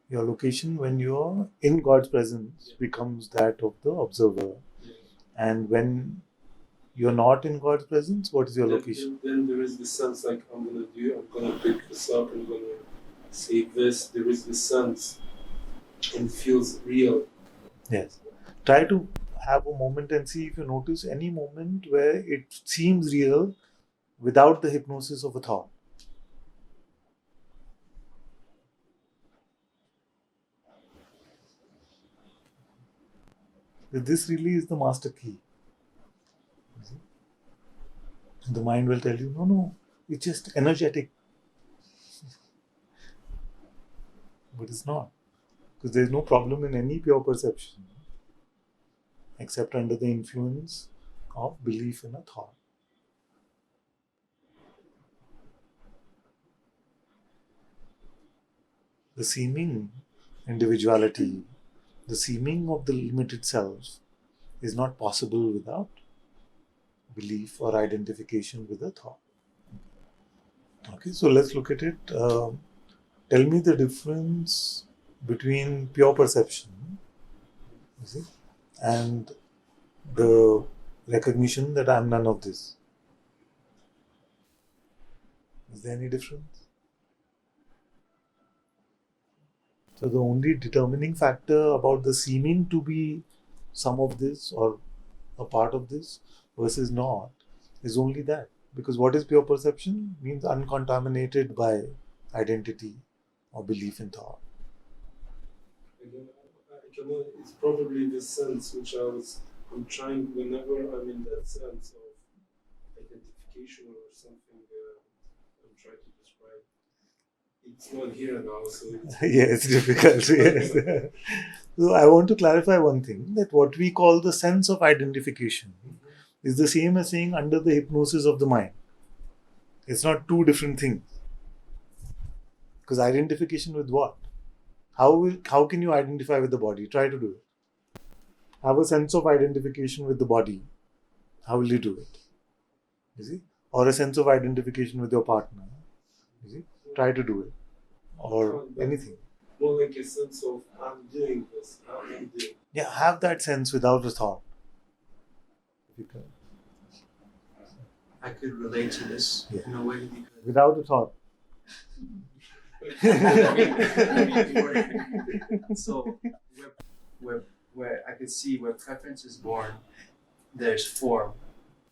Your location when you are in God's presence becomes that of the observer. And when you're not in God's presence, what is your location? Then there is the sense like I'm gonna pick this up, I'm gonna save this. There is the sense and it feels real. Yes. Try to have a moment and see if you notice any moment where it seems real without the hypnosis of a thought. This really is the master key. The mind will tell you, no, it's just energetic. But it's not. Because there's no problem in any pure perception except under the influence of belief in a thought. The seeming individuality, the seeming of the limited self is not possible without belief or identification with a thought. Okay, so let's look at it. Tell me the difference between pure perception, you see, and the recognition that I'm none of this. Is there any difference? So the only determining factor about the seeming to be some of this or a part of this versus not is only that. Because what is pure perception? Means uncontaminated by identity or belief in thought. Again, it's probably the sense which I'm trying whenever I'm in that sense of identification or something I'm trying to describe. It's not here now, so Yeah, it's difficult. Yes. So I want to clarify one thing that what we call the sense of identification is the same as saying under the hypnosis of the mind. It's not two different things. Because identification with what? How can you identify with the body? Try to do it. Have a sense of identification with the body. How will you do it? You see? Or a sense of identification with your partner. You see? Try to do it. Or anything. More like a sense of I'm doing this, I'm doing. Yeah, have that sense without a thought. I could relate to this in a way because Without a thought. so where I could see where preference is born, there's form,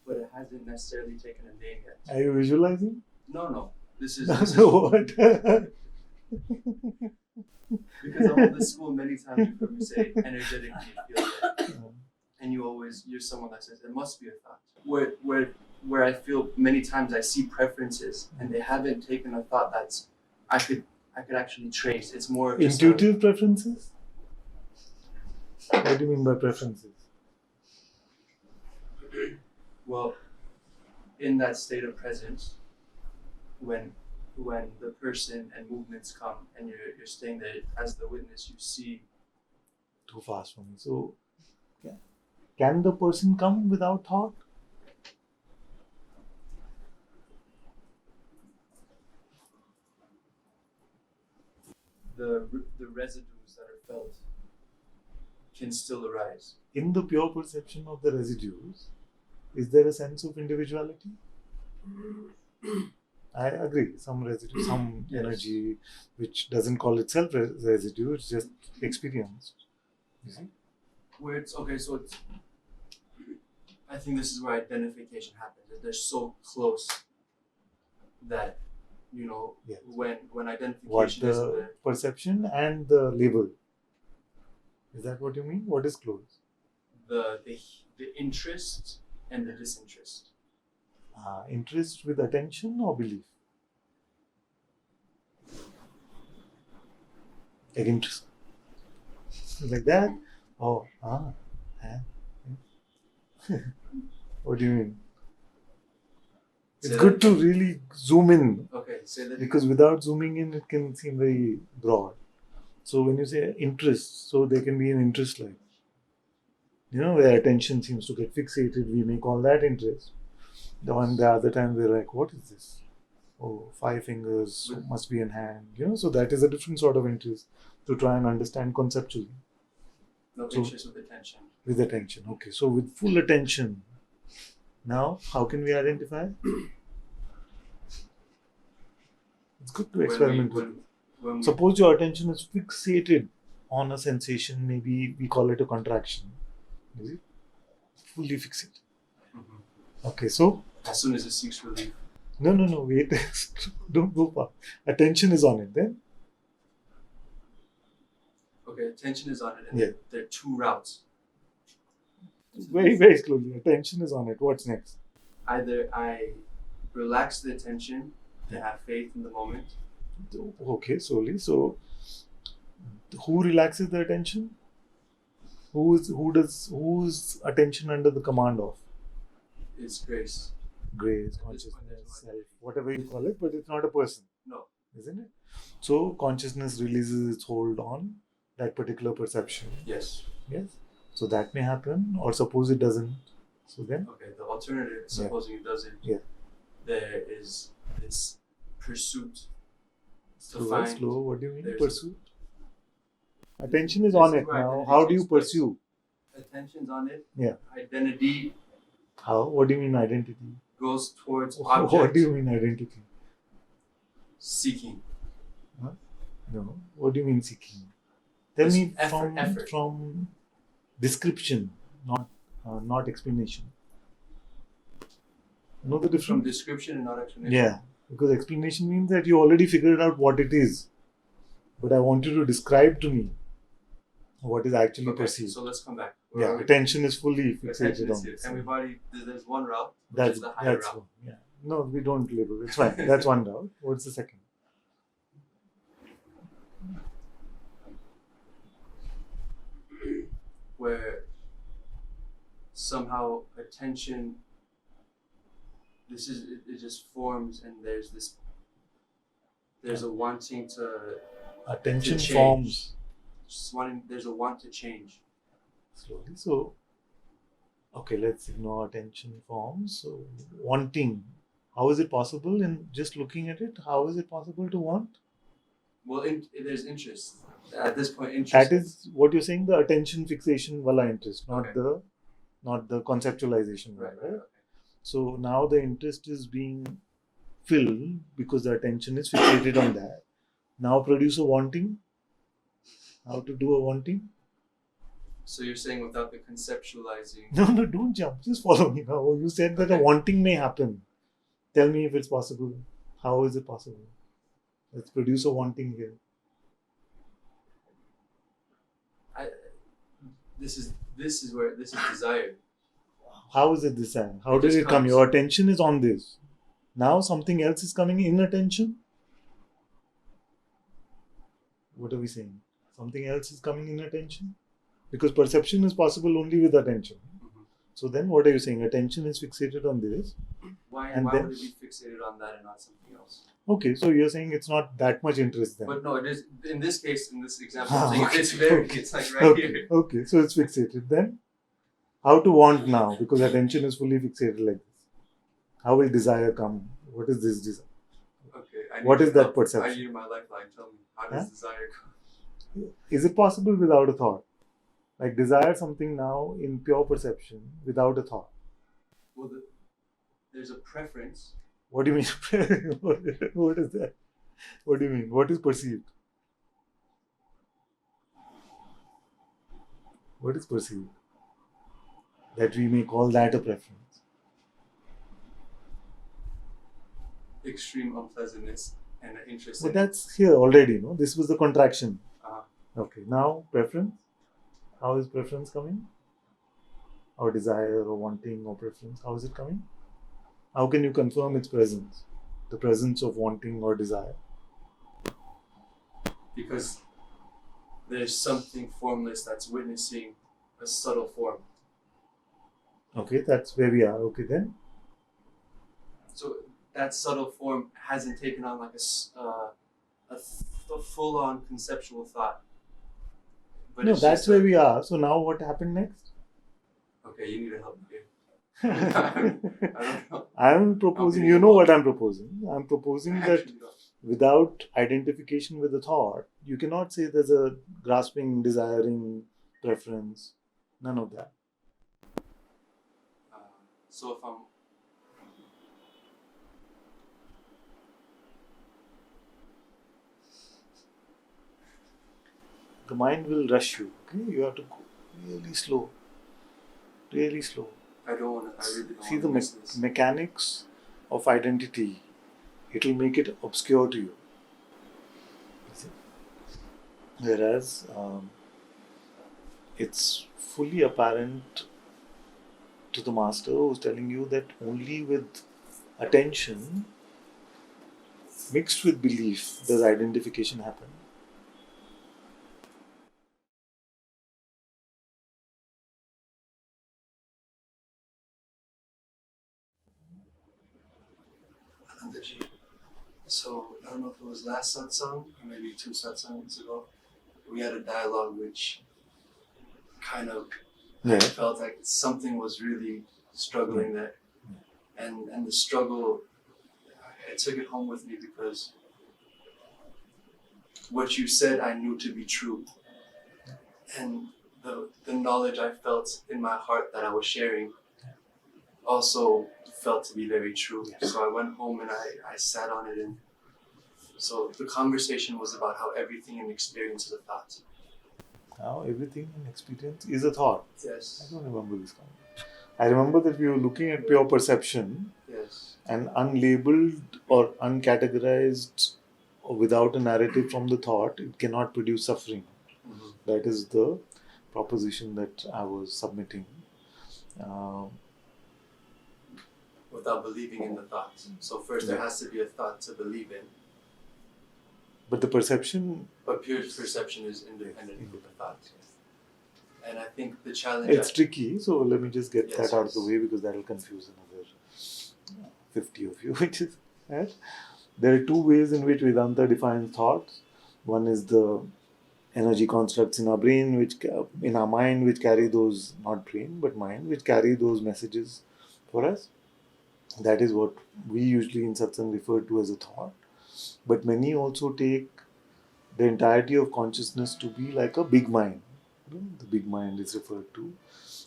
but it hasn't necessarily taken a name yet. Are you visualizing? No. This is What? because I went to school many times you've heard me say energetically it feels like. And you're someone that says it must be a thought. Where I feel many times I see preferences and they haven't taken a thought that's I could actually trace. It's more just Intuitive preferences? What do you mean by preferences? well, in that state of presence, when the person and movements come and you're staying there as the witness, you see. Too fast for me. So, can the person come without thought? The residues that are felt can still arise. In the pure perception of the residues, is there a sense of individuality? I agree. Some residue, some energy which doesn't call itself residue, it's just experienced. You see? Where it's okay, so it's. I think this is where identification happens. They're so close that Yes. when identification What isn't the there. perception and the label. Is that what you mean? What is close? The interest and the disinterest. Interest with attention or belief? Like interest. Like that? Oh, what do you mean? It's good to really zoom in. Okay, say that. Because without zooming in, it can seem very broad. So when you say interest, so there can be an interest like, where attention seems to get fixated, we may call that interest. The other time we're like, what is this? Oh, 5 fingers, so With- must be in hand. So that is a different sort of interest to try and understand conceptually No So- interest with attention. with attention. Okay, so with full attention, now how can we identify? It's good to experiment with it. When we, Suppose your attention is fixated on a sensation, maybe we call it a contraction. Is it? Fully fixated. Mhm. Okay, so as soon as it seeks relief, no, wait. Don't go far. Attention is on it then. okay, attention is on it, and Yeah. there are two routes. Very, very slowly. Attention is on it. What's next? Either I relax the attention and have faith in the moment. Okay, slowly. So, who relaxes the attention? Whose attention under the command of? It's grace. Grace, At this point, consciousness, there's no self, whatever you call it, but it's not a person, No. isn't it? So consciousness releases its hold on that particular perception. Yes. Yes. So that may happen, or suppose it doesn't. So then, Okay. The alternative, supposing it doesn't, Yeah. there is this pursuit to slow, find. slow. What do you mean? there's- Pursue. Attention is This on is it where now. identity How do you takes place. pursue? Attention's on it. Yeah. Identity How? What do you mean identity? goes towards What object do you mean identity? seeking. No. What do you mean seeking? Tell Just me effort. from description, not explanation. Know the From difference? description and not explanation. Yeah, because explanation means that you already figured out what it is, but I want you to describe to me what is actually Okay, perceived. so let's come back. Yeah, attention is fully Attention fixated is on here. this. And we've already, there's one route, which That's is the higher that's route. one. Yeah. No, we don't label. It's fine. That's one route. What's the second? Where somehow attention, it just forms, and there's a wanting to Attention change. forms there's a want to change. slowly. So, okay, let's ignore attention forms. So, wanting. How is it possible in just looking at it? How is it possible to want? Well, there's interest at this point. Interest. That is what you're saying. The attention fixation wala interest, not Okay. the conceptualization. right. Right? Okay. So now the interest is being filled because the attention is fixated on that. Now produce a wanting. How to do a wanting? So you're saying without the conceptualizing. No, don't jump. Just follow me now. You said that a Okay. wanting may happen. Tell me if it's possible. How is it possible? Let's produce a wanting here. This is desire. How is it desire? How It did just it come? comes. Your attention is on this. Now something else is coming in attention. What are we saying? Something else is coming in attention? Because perception is possible only with attention. Mhm. So then what are you saying? Attention is fixated on this. Why And why then- would it be fixated on that and not something else? Okay, so you're saying it's not that much interest then. But no, it is in this case, in this example, Ah, I'm saying okay, it's very, okay, it's like right okay, here. okay, so it's fixated. Then how to want now? Because attention is fully fixated like this. How will desire come? What is this desire? Okay. What is your that help. perception? I need my lifeline. Tell me, how does Huh? desire come? Is it possible without a thought? Like desire something now in pure perception without a thought. Well, there's a preference. What do you mean? What is that? What do you mean? What is perceived? What is perceived? That we may call that a preference. Extreme unpleasantness and an interest But in that's here already, no? This was the contraction. Uh, Okay, now preference. How is preference coming? Or desire or wanting or preference? How is it coming? How can you confirm its presence? The presence of wanting or desire? because there's something formless that's witnessing a subtle form. Okay, that's where we are. Okay, then. So that subtle form hasn't taken on like a full-on conceptual thought. But No, it's that's just where we are. So now what happened next? Okay, you need to help me here. I don't know. I'm proposing, Okay, you know well- what I'm proposing? I'm proposing that Actually, no. without identification with the thought, you cannot say there's a grasping, desiring, preference. None of that. So if I'm The mind will rush you. Okay, you have to go really slow, really slow. I don't want to. I really don't See want the to miss this. mechanics of identity. It will make it obscure to you. See? Whereas it's fully apparent to the master who's telling you that only with attention mixed with belief does identification happen. Antantaji. So I don't know if it was last satsang or maybe 2 satsangs ago. We had a dialogue which kind of Yeah. felt like something was really struggling there, and the struggle. I took it home with me because what you said I knew to be true, and the knowledge I felt in my heart that I was sharing also felt to be very true. Yes. So I went home and I sat on it, and so the conversation was about how everything in experience is a thought. Now everything in experience is a thought. I Yes. don't remember this comment. I remember that we were looking at pure perception Yes. and unlabeled or uncategorized or without a narrative from the thought, it cannot produce suffering. Mhm. That is the proposition that I was submitting. Without believing in the thought. So first there has to be a thought to believe in, But the perception, but pure perception is independent of the thought. And I think the challenge. it's tricky. So let me just get Yes, that out of the yes. way because that will confuse another 50 of you, which is that there are two ways in which Vedanta defines thoughts. One is the energy constructs in our brain, which in our mind, which carry those, not brain but mind, which carry those messages for us. That is what we usually in satsang refer to as a thought. But many also take the entirety of consciousness to be like a big mind. The big mind is referred to.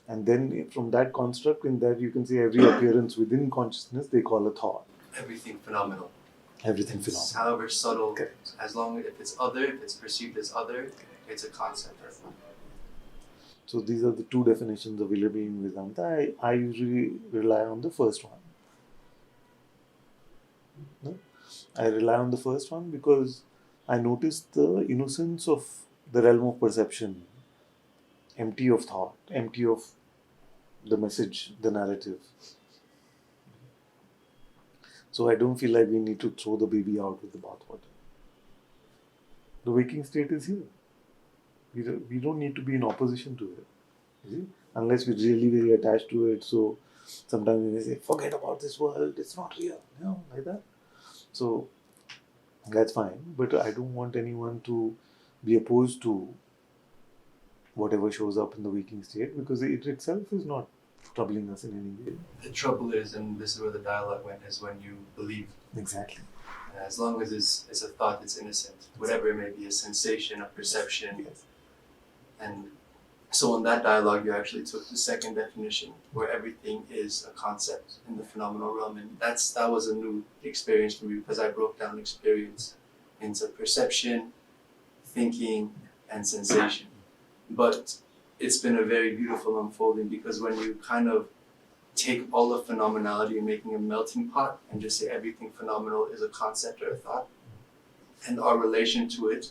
And then from that construct, in that you can see every appearance within consciousness they call a thought. Everything phenomenal. Everything It's phenomenal. however subtle, Correct. as long as if it's other, if it's perceived as other, it's a concept. So these are the two definitions available in Vedanta. I usually rely on the first one. No? I rely on the first one because I notice the innocence of the realm of perception, empty of thought, empty of the message, the narrative. So I don't feel like we need to throw the baby out with the bathwater. The waking state is here. We don't need to be in opposition to it. You see? Unless we're really very attached to it. So sometimes we say, forget about this world, it's not real. You know, like that. So that's fine. But I don't want anyone to be opposed to whatever shows up in the waking state because it itself is not troubling us in any way. The trouble is, and this is where the dialogue went, is when you believe. Exactly. As long as it's a thought, it's innocent. Whatever it may be, a sensation, a perception. Yes. And so in that dialogue, you actually took the second definition, where everything is a concept in the phenomenal realm, and that was a new experience for me because I broke down experience into perception, thinking, and sensation. But it's been a very beautiful unfolding because when you kind of take all of phenomenality and making a melting pot and just say everything phenomenal is a concept or a thought, and our relation to it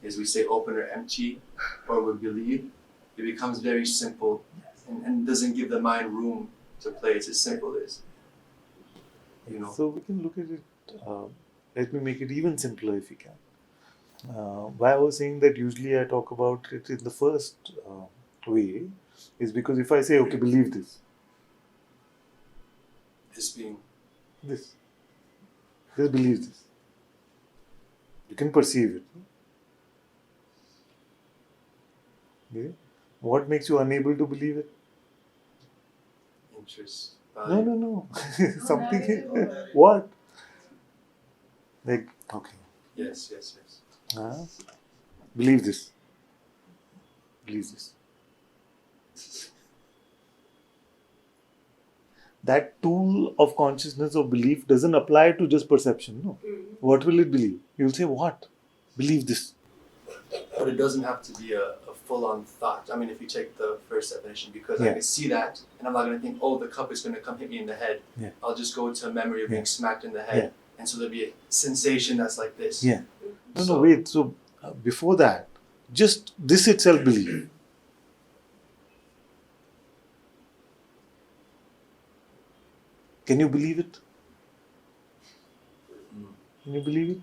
is we say open or empty, or we believe, it becomes very simple and doesn't give the mind room to play. It's as simple as, you know. So we can look at it. Let me make it even simpler if we can. Why I was saying that usually I talk about it in the first way is because if I say, okay, believe this, This being, this, just believe this, you can perceive it. Okay? What makes you unable to believe it? interest. No, no, no. Something. What? Like, okay. Yes. Believe this. Believe this. That tool of consciousness or belief doesn't apply to just perception. No. What will it believe? You'll say, what? Believe this. But it doesn't have to be a full-on thought. I mean, if you take the first definition, because I can see that, and I'm not going to think, oh, the cup is going to come hit me in the head. Yeah. I'll just go to a memory of being smacked in the head. Yeah. And so there'll be a sensation that's like this. Yeah. No, wait. So, before that, just this itself believe. Can you believe it? Can you believe it?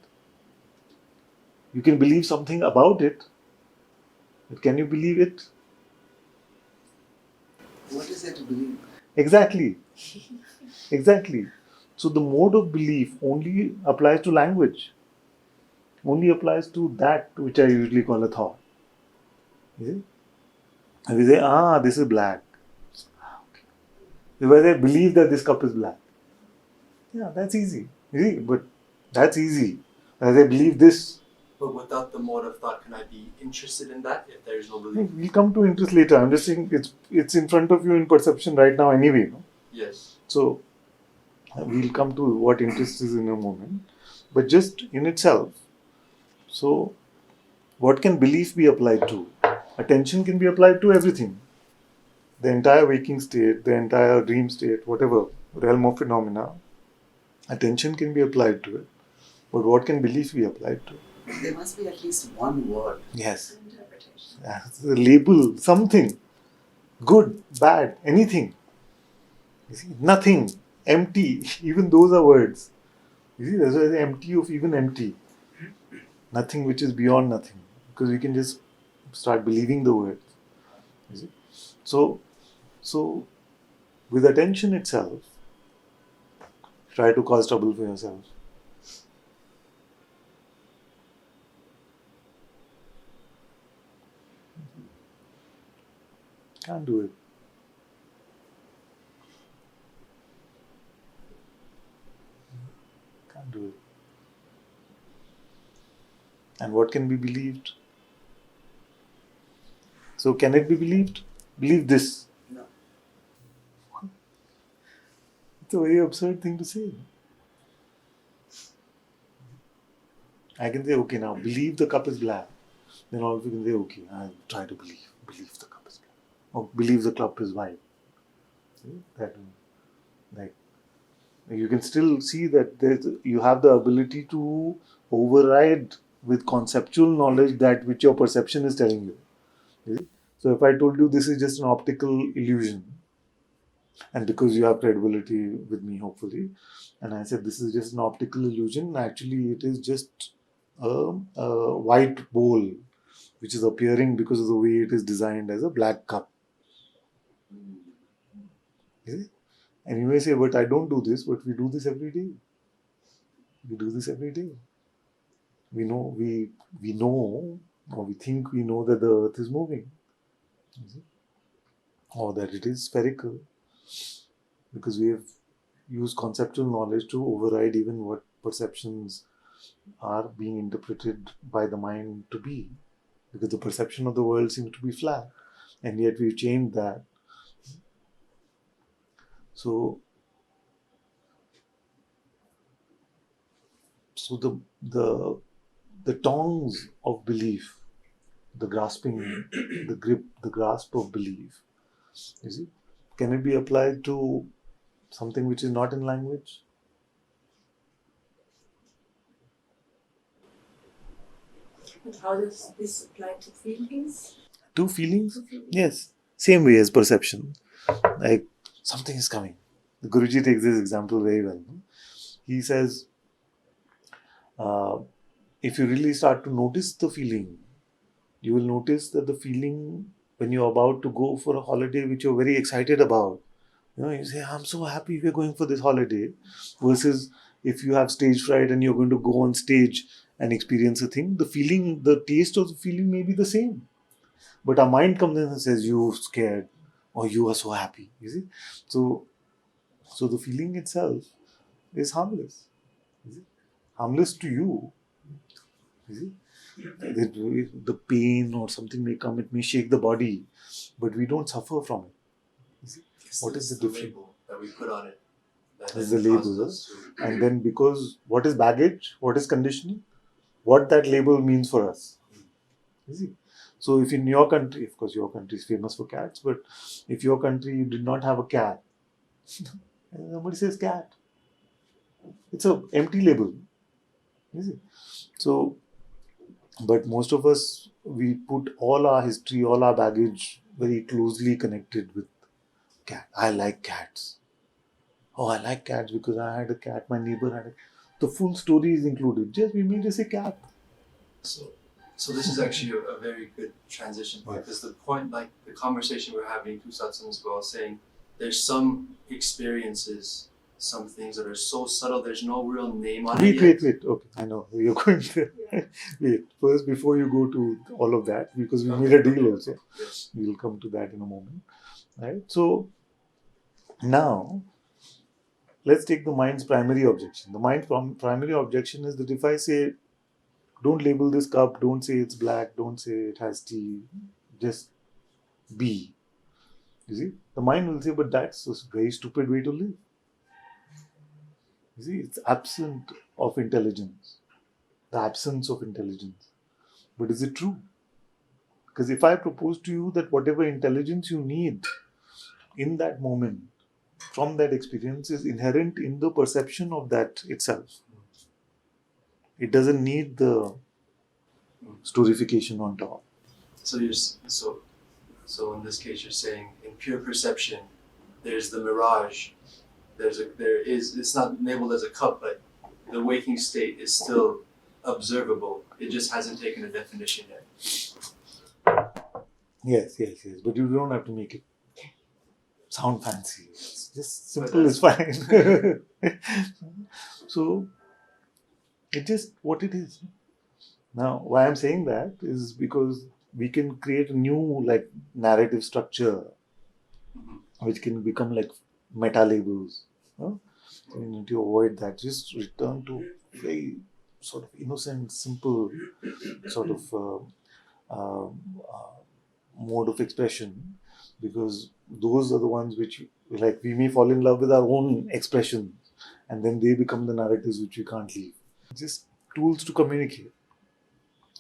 You can believe something about it, but can you believe it? What is there to believe? Exactly. Exactly. So the mode of belief only applies to language. Only applies to that which I usually call a thought. Is it? And we say, this is black. If I say, believe that this cup is black. Yeah, that's easy. You see? But that's easy. As I believe this. But without the mode of thought, can I be interested in that if there is no belief? We'll come to interest later. I'm just saying it's in front of you in perception right now anyway. No? Yes. So we'll come to what interest is in a moment. But just in itself, so what can belief be applied to? Attention can be applied to everything. The entire waking state, the entire dream state, whatever realm of phenomena, attention can be applied to it. But what can belief be applied to? There must be at least one word. Yes. Interpretation. A label, something. Good, bad, anything. You see, nothing, empty, even those are words. You see, that's why it's empty of even empty. Nothing which is beyond nothing. Because we can just start believing the words. You see? So, with attention itself, try to cause trouble for yourself. Can't do it. Can't do it. And what can be believed? So, can it be believed? Believe this. No. It's a very absurd thing to say. I can say, okay, now believe the cup is black. Then all of you can say, okay, I'll try to believe the cup is black. Or believe the cup is white. See? That, like, you can still see that you have the ability to override with conceptual knowledge that which your perception is telling you. See? So if I told you this is just an optical illusion, and because you have credibility with me, hopefully, and I said this is just an optical illusion, actually it is just a white bowl which is appearing because of the way it is designed as a black cup. You see? And you may say, but I don't do this, but we do this every day. We do this every day. We know, or we think we know that the earth is moving. You see? Or that it is spherical. Because we have used conceptual knowledge to override even what perceptions are being interpreted by the mind to be. Because the perception of the world seems to be flat. And yet we've changed that. So the tongs of belief, the grasping, the grip, the grasp of belief, you see, can it be applied to something which is not in language? And how does this apply to feelings? To feelings? Yes. Same way as perception. Like something is coming. The Guruji takes this example very well. No? He says, if you really start to notice the feeling, you will notice that the feeling when you're about to go for a holiday which you're very excited about, you say, I'm so happy we're going for this holiday, versus if you have stage fright and you're going to go on stage and experience a thing, the feeling, the taste of the feeling may be the same. But our mind comes in and says, you're scared or you are so happy. You see? So So the feeling itself is harmless. Is it? Harmless to you. Is it? The pain or something may come, it may shake the body, but we don't suffer from it. Is it? What is the difference? label that we put on it? That Is then the causes label, us to- and then because what is baggage, what is conditioning, what that label means for us. Is it? So if in your country, of course your country is famous for cats, but if your country you did not have a cat, somebody says cat. It's a empty label. Is it? So, but most of us, we put all our history, all our baggage very closely connected with cat. I like cats. Oh, I like cats because I had a cat, my neighbor had a. The full story is included. Just we may just say cat. So, so this is actually a very good transition point, because the point, like the conversation we're having 2 satsangs ago, saying there's some experiences, some things that are so subtle, there's no real name on it Wait. yet. Okay, I know you're going there. Wait, first before you go to all of that, because we Okay, made a deal okay. also. Yes. We'll come to that in a moment, right? So now let's take the mind's primary objection. The mind's primary objection is that if I say, don't label this cup, don't say it's black, don't say it has tea, just be. You see, the mind will say, but that's a very stupid way to live. You see, it's absent of intelligence, the absence of intelligence. But is it true? Because if I propose to you that whatever intelligence you need in that moment from that experience is inherent in the perception of that itself, it doesn't need the story-fication on top. So so in this case, you're saying in pure perception, there's the mirage. It's not labeled as a cup, but the waking state is still observable. It just hasn't taken a definition yet. Yes. But you don't have to make it sound fancy. It's just But simple is fine. So it's just what it is. Now, why I'm saying that is because we can create a new like narrative structure which can become like meta labels. So you need to avoid that. Just return to very sort of innocent, simple sort of mode of expression, because those are the ones which like we may fall in love with our own expressions and then they become the narratives which we can't leave. Just tools to communicate.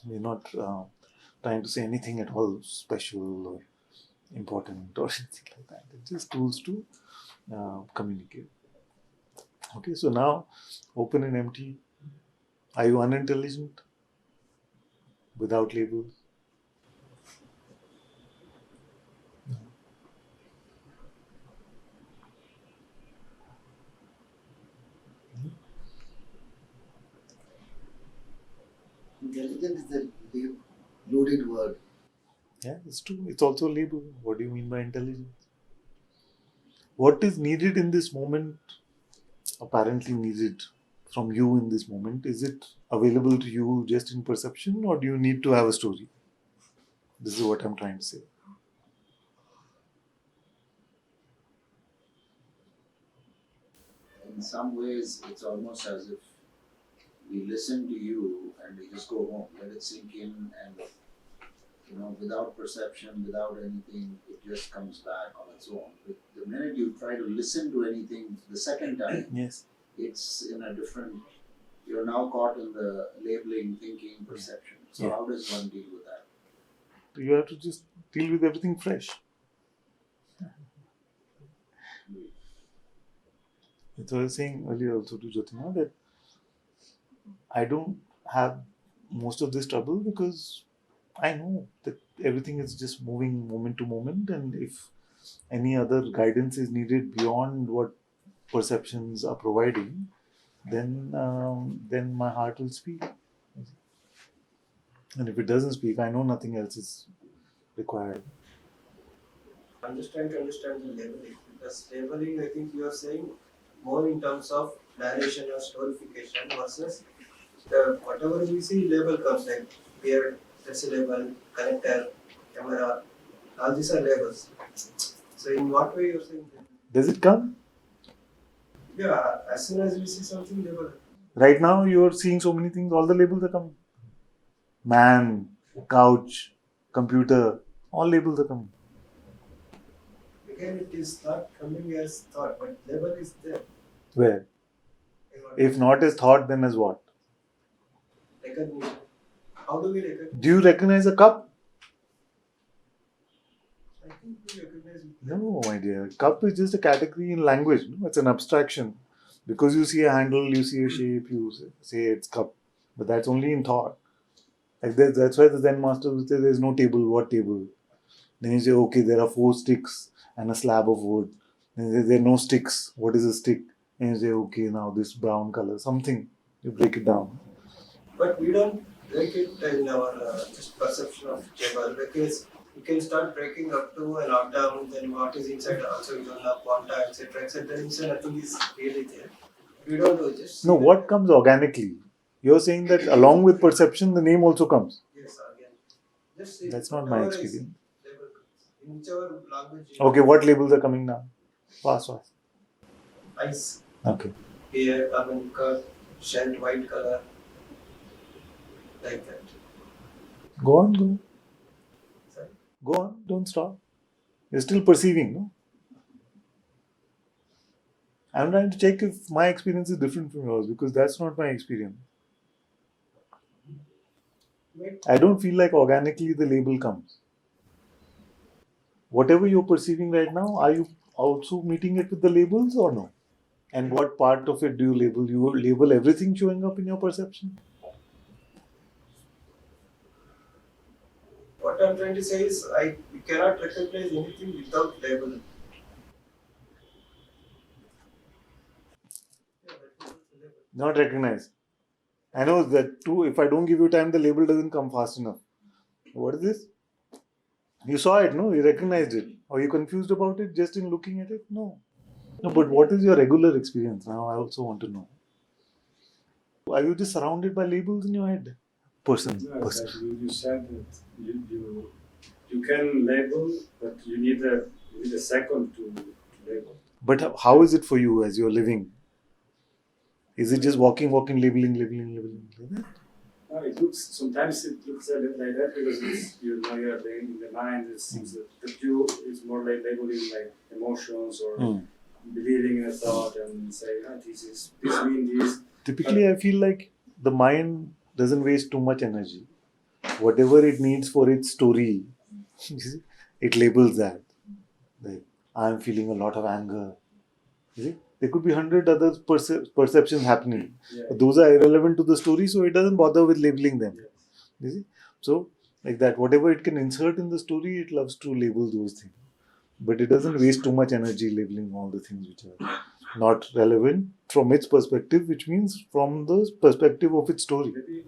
We're not trying to say anything at all special or important or anything like that. It's just tools to communicate. Okay, so now open and empty. Are you unintelligent? Without labels? Intelligent is a loaded word. Yeah, it's true. It's also a label. What do you mean by intelligence? What is needed in this moment, apparently needed from you in this moment, is it available to you just in perception or do you need to have a story? This is what I'm trying to say. In some ways, it's almost as if we listen to you and we just go home, let it sink in, and without perception, without anything, it just comes back on its own. But the minute you try to listen to anything the second time, Yes. it's in a different. You're now caught in the labeling, thinking, perception. So Yeah. how does one deal with that? You have to just deal with everything fresh. That's what I was saying earlier also to Jyotina, that I don't have most of this trouble because I know that everything is just moving moment to moment, and if any other guidance is needed beyond what perceptions are providing, then my heart will speak. And if it doesn't speak, I know nothing else is required. I'm just trying to understand the labeling, because labeling, I think you are saying more in terms of narration or storyfication versus the whatever we see label comes like beard, that's a label, connector, camera, all these are labels. So in what way you're saying that? Does it come? Yeah, as soon as we see something, label. Right now, you're seeing so many things, all the labels are coming. Man, couch, computer, all labels are coming. Again, it is not coming as thought, but label is there. Where? If not as thought, then as what? Recognition. How do we recognize? Do you recognize a cup? I think we recognize it. No, my dear. Cup is just a category in language. No? It's an abstraction. Because you see a handle, you see a shape, you say it's cup. But that's only in thought. Like that's why the Zen master would say there's no table. What table? Then you say, okay, there are 4 sticks and a slab of wood. Then you say, there are no sticks. What is a stick? And you say, okay, now this brown color, something. You break it down. But we don't break it in our just perception of table, because you can start breaking up to and up down, then what is inside also you don't have quanta, etc. etc. So nothing is really there. We don't do just. No, what comes organically? You're saying that along with perception, the name also comes. Yes, again. Just see That's not my whatever is experience. label. In whichever language. Okay, what labels are coming now? Fast. Ice. Okay. Here, I mean, curd, shelled white color. Like that. Go on. Sorry? Go on. Don't stop. You're still perceiving, no? I'm trying to check if my experience is different from yours because that's not my experience. Wait. I don't feel like organically the label comes. Whatever you're perceiving right now, are you also meeting it with the labels or no? And what part of it do you label? You label everything showing up in your perception? What I'm trying to say is, we cannot recognize anything without label. Yeah, that is the label. Not recognize. I know that too. If I don't give you time, the label doesn't come fast enough. What is this? You saw it, no? You recognized it. Are you confused about it just in looking at it? No. No, but what is your regular experience now? I also want to know. Are you just surrounded by labels in your head? Person. No, it's like you said that you can label, but you need a second to label. But how is it for you as you're living? Is it just walking, labeling? Like that? No, sometimes it looks a bit like that because it's, you know, you're in the mind, it seems that it's more like labeling like emotions or believing in a thought and say, this means this. Typically, I feel like the mind doesn't waste too much energy. Whatever it needs for its story, it labels that. Like, I'm feeling a lot of anger. You see? There could be 100 other perceptions happening. Yeah. But those are irrelevant to the story, so it doesn't bother with labeling them. Yes. You see? So, like that, whatever it can insert in the story, it loves to label those things. But it doesn't waste too much energy labeling all the things which are not relevant from its perspective, which means from the perspective of its story. Maybe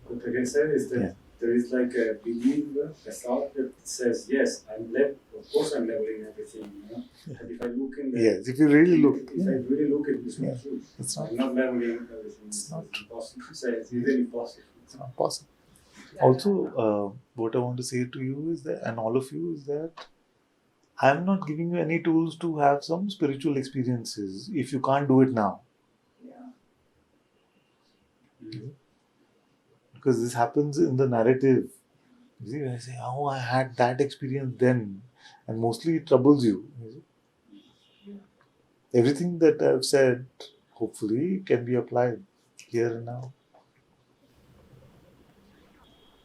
what I can say is that there is like a belief, a thought that says, yes, of course I'm labeling everything, you know. But if I look in the, Yes, if you really look. if I really look at this, it's not true. It's not I'm not labeling everything. It's not true. Impossible to say. It's even impossible. It's not possible. Also, what I want to say to you is that, and all of you, is that I'm not giving you any tools to have some spiritual experiences if you can't do it now. Because this happens in the narrative. You see, I say, oh, I had that experience then. And mostly it troubles you. You see? Everything that I've said, hopefully, can be applied here and now.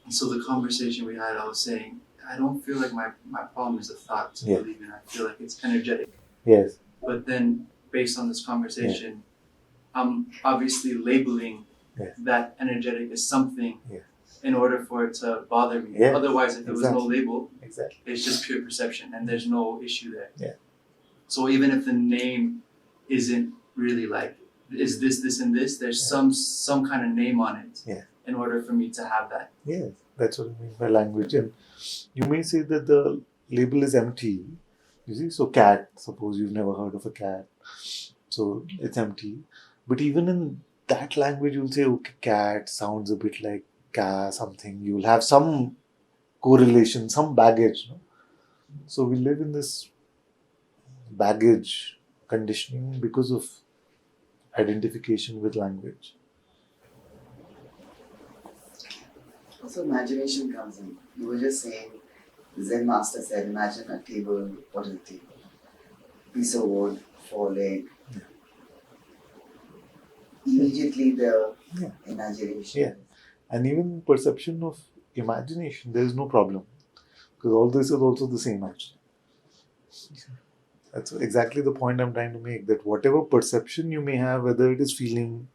So the conversation we had, I was saying, I don't feel like my problem is a thought to believe in. I feel like it's energetic. Yes. But then, based on this conversation, I'm obviously labeling that energetic as something in order for it to bother me. Yes. Otherwise, if there was no label, Exactly. it's just pure perception and there's no issue there. Yeah. So even if the name isn't really like, is this, and this, there's some kind of name on it in order for me to have that. Yes, that's what I mean by language. And you may say that the label is empty. You see, so cat, suppose you've never heard of a cat. So it's empty. But even in that language, you'll say, okay, cat sounds a bit like ka something. You'll have some correlation, some baggage. No? So we live in this baggage conditioning because of identification with language. Also, imagination comes in. You were just saying, the Zen master said, imagine a table. What is a table? Piece of wood falling. Yeah. Immediately the Yeah. imagination. Yeah. And even perception of imagination, there is no problem. Because all this is also the same actually. That's exactly the point I'm trying to make, that whatever perception you may have, whether it is feeling,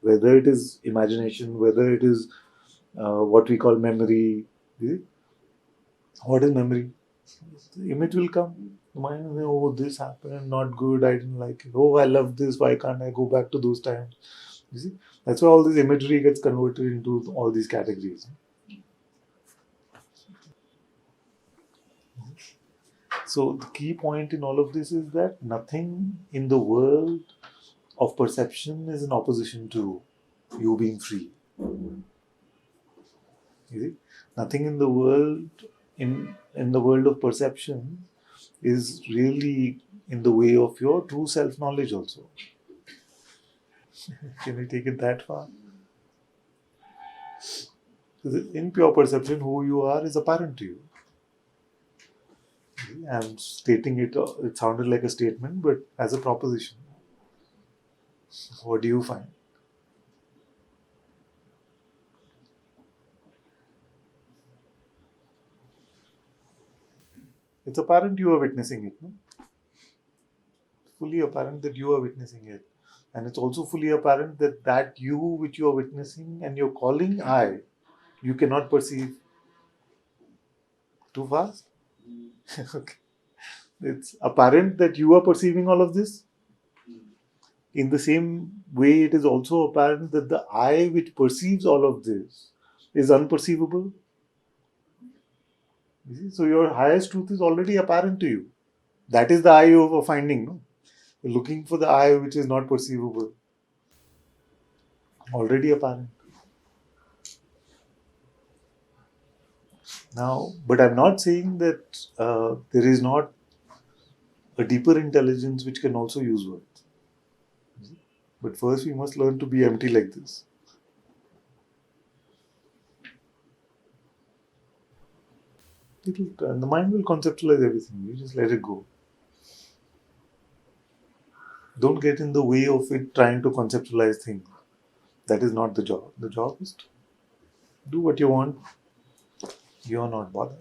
whether it is imagination, whether it is what we call memory. What is memory? The image will come. The mind will say, oh, this happened, not good, I didn't like it. Oh, I love this, why can't I go back to those times? You see? That's why all this imagery gets converted into all these categories. So the key point in all of this is that nothing in the world of perception is in opposition to you being free. You see? Nothing in the world in the world of perception is really in the way of your true self-knowledge also. Can we take it that far? In pure perception, who you are is apparent to you. I'm stating it, it sounded like a statement, but as a proposition, what do you find? It's apparent you are witnessing it, no? Fully apparent that you are witnessing it. And it's also fully apparent that that you which you are witnessing and you're calling I, you cannot perceive. Too fast? Okay. It's apparent that you are perceiving all of this. In the same way, it is also apparent that the I which perceives all of this is unperceivable. You see? So your highest truth is already apparent to you. That is the I you are finding. No? You're looking for the I which is not perceivable. Already apparent. Now, but I'm not saying that there is not a deeper intelligence which can also use words. But first we must learn to be empty like this. And the mind will conceptualize everything. You just let it go. Don't get in the way of it trying to conceptualize things. That is not the job. The job is to do what you want. You are not bothered.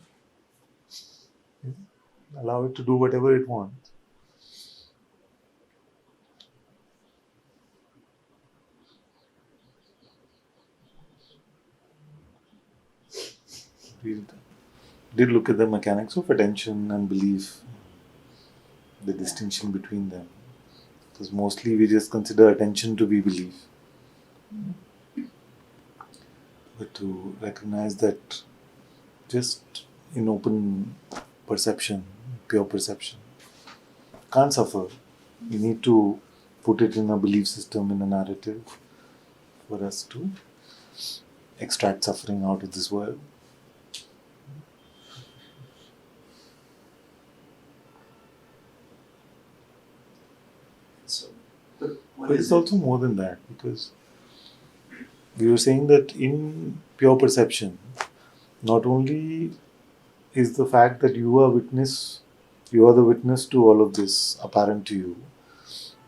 Allow it to do whatever it wants. We did look at the mechanics of attention and belief, the distinction between them. Because mostly we just consider attention to be belief. But to recognize that just in open perception, pure perception, can't suffer. You need to put it in a belief system, in a narrative, for us to extract suffering out of this world. So, but what But is it's it? also more than that, because we were saying that in pure perception, not only is the fact that you are the witness to all of this apparent to you,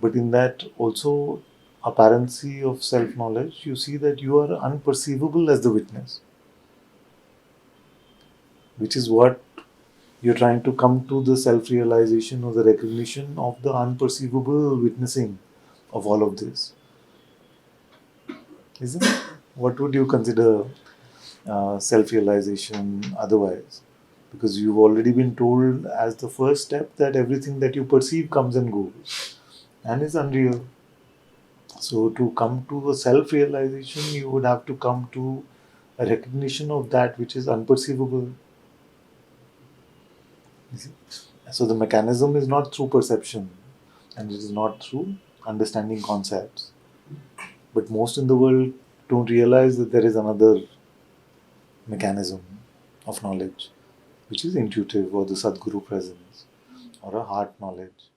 but in that also apparency of self-knowledge, you see that you are unperceivable as the witness, which is what you're trying to come to, the self-realization or the recognition of the unperceivable witnessing of all of this. Isn't it? What would you consider self-realization otherwise? Because you've already been told as the first step that everything that you perceive comes and goes and is unreal. So to come to a self-realization, you would have to come to a recognition of that which is unperceivable. You see? So the mechanism is not through perception and it is not through understanding concepts. But most in the world don't realize that there is another mechanism of knowledge, which is intuitive or the Sadguru presence or a heart knowledge.